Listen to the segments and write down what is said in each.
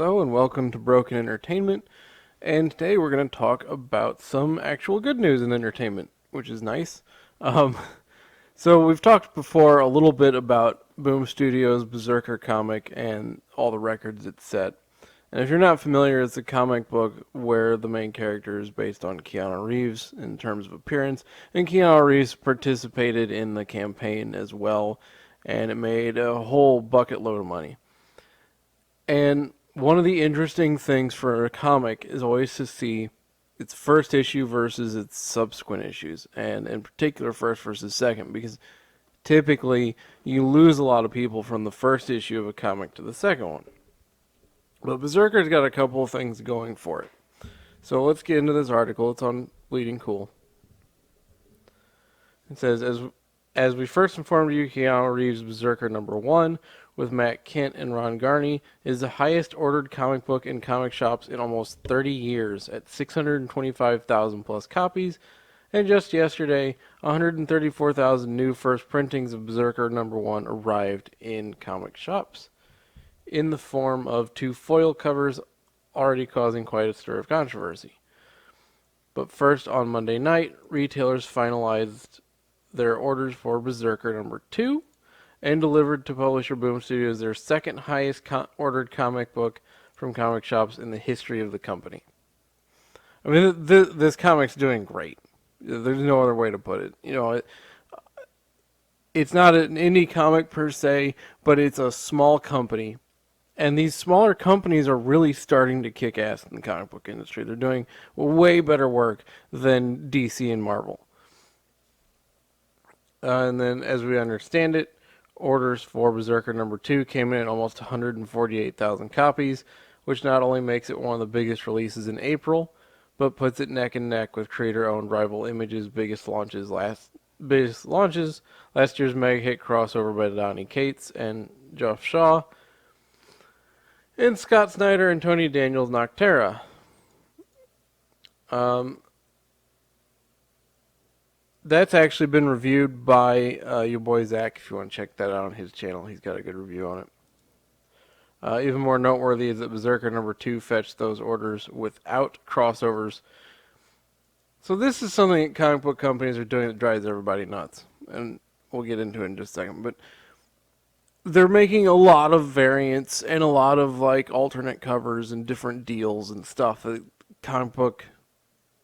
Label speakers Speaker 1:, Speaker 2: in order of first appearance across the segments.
Speaker 1: Hello and welcome to Broken Entertainment, and today we're going to talk about some actual good news in entertainment, which is nice. Um, so we've talked before a little bit about Boom Studios' Brzrkr comic and all the records it set. And if you're not familiar, it's a comic book where the main character is based on Keanu Reeves in terms of appearance, and Keanu Reeves participated in the campaign as well, and it made a whole bucket load of money. And one of the interesting things for a comic is always to see its first issue versus its subsequent issues, and in particular first versus second, because typically you lose a lot of people from the first issue of a comic to the second one. But Berserker's got a couple of things going for it. So let's get into this article. It's on Bleeding Cool. It says, as we first informed you, Keanu Reeves' Brzrkr #1 with Matt Kent and Ron Garney is the highest ordered comic book in comic shops in almost 30 years at 625,000 plus copies. And just yesterday, 134,000 new first printings of Brzrkr #1 arrived in comic shops in the form of 2 foil covers, already causing quite a stir of controversy. But first, on Monday night, retailers finalized their orders for Brzrkr #2 and delivered to publisher Boom Studios their second highest ordered comic book from comic shops in the history of the company. I mean, this comic's doing great. There's no other way to put it. It's not an indie comic per se, but it's a small company. And these smaller companies are really starting to kick ass in the comic book industry. They're doing way better work than DC and Marvel. And then, as we understand it, orders for Brzrkr #2 came in at almost 148,000 copies, which not only makes it one of the biggest releases in April, but puts it neck and neck with creator-owned Rival Image's biggest launches. Last year's mega hit crossover by Donny Cates and Geoff Shaw, and Scott Snyder and Tony Daniels' Noctera. That's actually been reviewed by your boy Zach. If you want to check that out on his channel, he's got a good review on it. Even more noteworthy is that Brzrkr #2 fetched those orders without crossovers. So this is something that comic book companies are doing that drives everybody nuts. And we'll get into it in just a second. But they're making a lot of variants and a lot of like alternate covers and different deals and stuff that comic book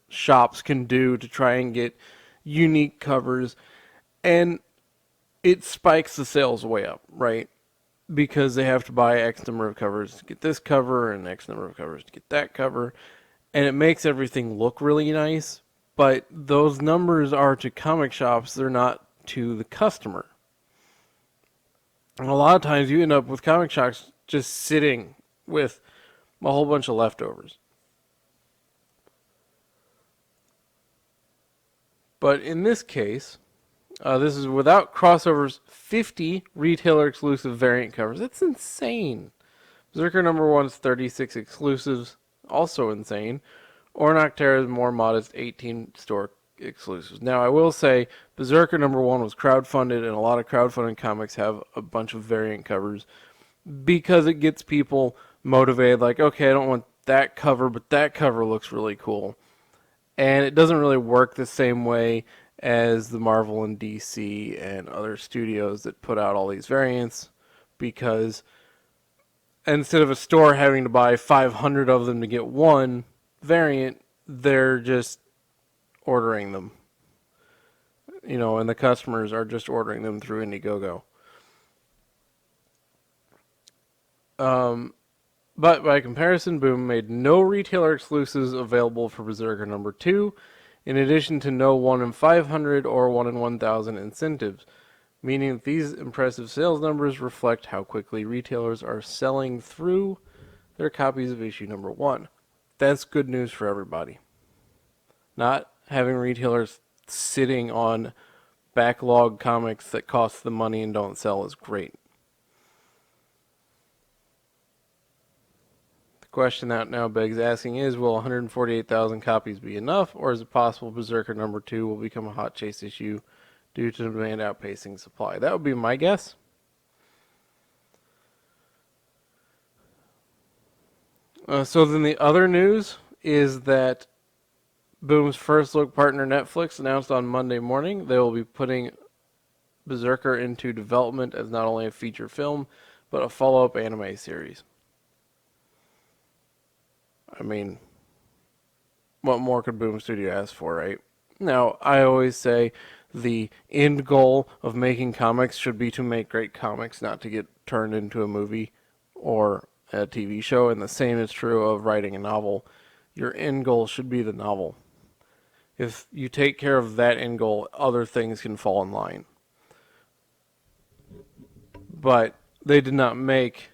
Speaker 1: shops can do to try and get unique covers, and it spikes the sales way up, right? Because they have to buy X number of covers to get this cover and X number of covers to get that cover, and it makes everything look really nice, but those numbers are to comic shops, they're not to the customer. And a lot of times you end up with comic shops just sitting with a whole bunch of leftovers. But in this case, this is without crossovers, 50 retailer-exclusive variant covers. That's insane. Brzrkr #1's 36 exclusives, also insane. Or Noctera's more modest 18 store exclusives. Now, I will say, Brzrkr #1 was crowdfunded, and a lot of crowdfunded comics have a bunch of variant covers because it gets people motivated, like, okay, I don't want that cover, but that cover looks really cool. And it doesn't really work the same way as the Marvel and DC and other studios that put out all these variants, because instead of a store having to buy 500 of them to get one variant, they're just ordering them. And the customers are just ordering them through Indiegogo. But by comparison, Boom made no retailer exclusives available for Brzrkr #2, in addition to no 1 in 500 or 1 in 1,000 incentives, meaning that these impressive sales numbers reflect how quickly retailers are selling through their copies of issue #1. That's good news for everybody. Not having retailers sitting on backlog comics that cost them money and don't sell is great. The question that now begs asking is, will 148,000 copies be enough, or is it possible Brzrkr #2 will become a hot chase issue due to demand outpacing supply? That would be my guess. So then the other news is that Boom's first look partner Netflix announced on Monday morning they will be putting Brzrkr into development as not only a feature film, but a follow-up anime series. I mean, what more could Boom Studio ask for, right? Now, I always say the end goal of making comics should be to make great comics, not to get turned into a movie or a TV show, and the same is true of writing a novel. Your end goal should be the novel. If you take care of that end goal, other things can fall in line. But they did not make,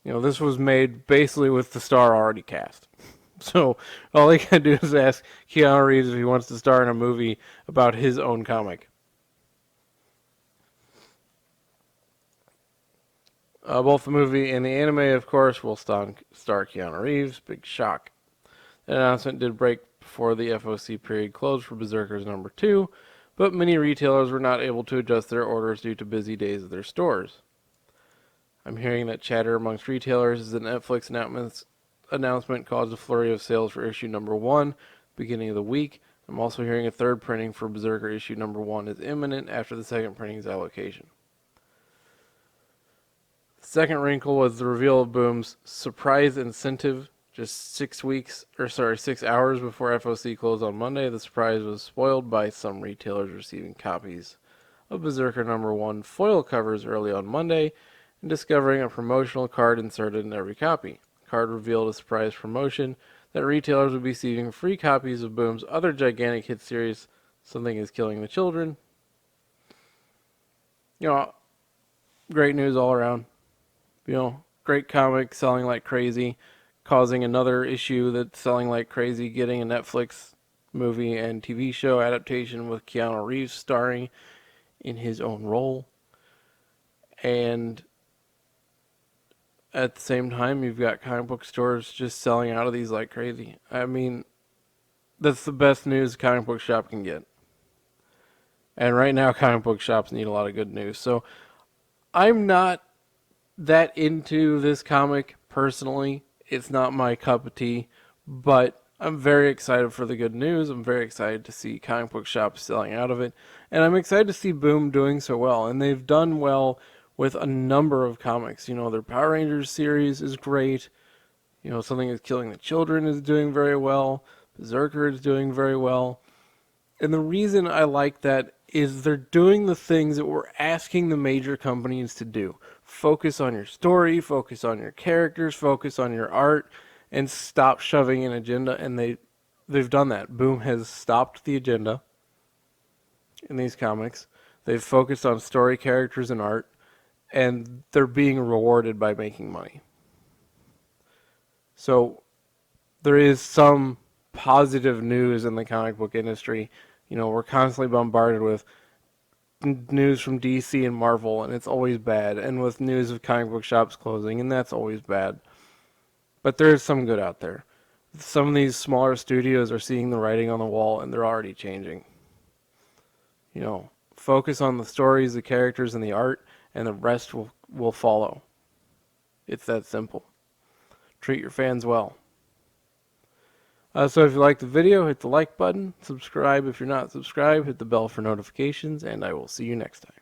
Speaker 1: this was made basically with the star already cast. So all they can do is ask Keanu Reeves if he wants to star in a movie about his own comic. Both the movie and the anime, of course, will star Keanu Reeves. Big shock. That announcement did break before the FOC period closed for Brzrkr's number 2, but many retailers were not able to adjust their orders due to busy days of their stores. I'm hearing that chatter amongst retailers is that Netflix announcement caused a flurry of sales for issue number 1 beginning of the week. I'm also hearing a third printing for Brzrkr issue number 1 is imminent after the second printing's allocation. The second wrinkle was the reveal of Boom's surprise incentive just 6 hours before FOC closed on Monday. The surprise was spoiled by some retailers receiving copies of Brzrkr number 1 foil covers early on Monday and discovering a promotional card inserted in every copy. The card revealed a surprise promotion that retailers would be receiving free copies of Boom's other gigantic hit series, Something is Killing the Children. Great news all around. Great comic selling like crazy, causing another issue that's selling like crazy, getting a Netflix movie and TV show adaptation with Keanu Reeves starring in his own role. And at the same time, you've got comic book stores just selling out of these like crazy. I mean, that's the best news a comic book shop can get. And right now, comic book shops need a lot of good news. So I'm not that into this comic personally. It's not my cup of tea, but I'm very excited for the good news. I'm very excited to see comic book shops selling out of it, and I'm excited to see Boom doing so well. And they've done well with a number of comics. Their Power Rangers series is great. Something is Killing the Children is doing very well. Brzrkr is doing very well. And the reason I like that is they're doing the things that we're asking the major companies to do. Focus on your story, focus on your characters, focus on your art, and stop shoving an agenda. And they've done that. Boom has stopped the agenda in these comics. They've focused on story, characters, and art, and they're being rewarded by making money. So there is some positive news in the comic book industry. We're constantly bombarded with news from DC and Marvel, and it's always bad, and with news of comic book shops closing, and that's always bad. But there is some good out there. Some of these smaller studios are seeing the writing on the wall, and they're already changing. Focus on the stories, the characters, and the art, and the rest will follow. It's that simple. Treat your fans well. So if you liked the video, hit the like button. Subscribe if you're not subscribed. Hit the bell for notifications, and I will see you next time.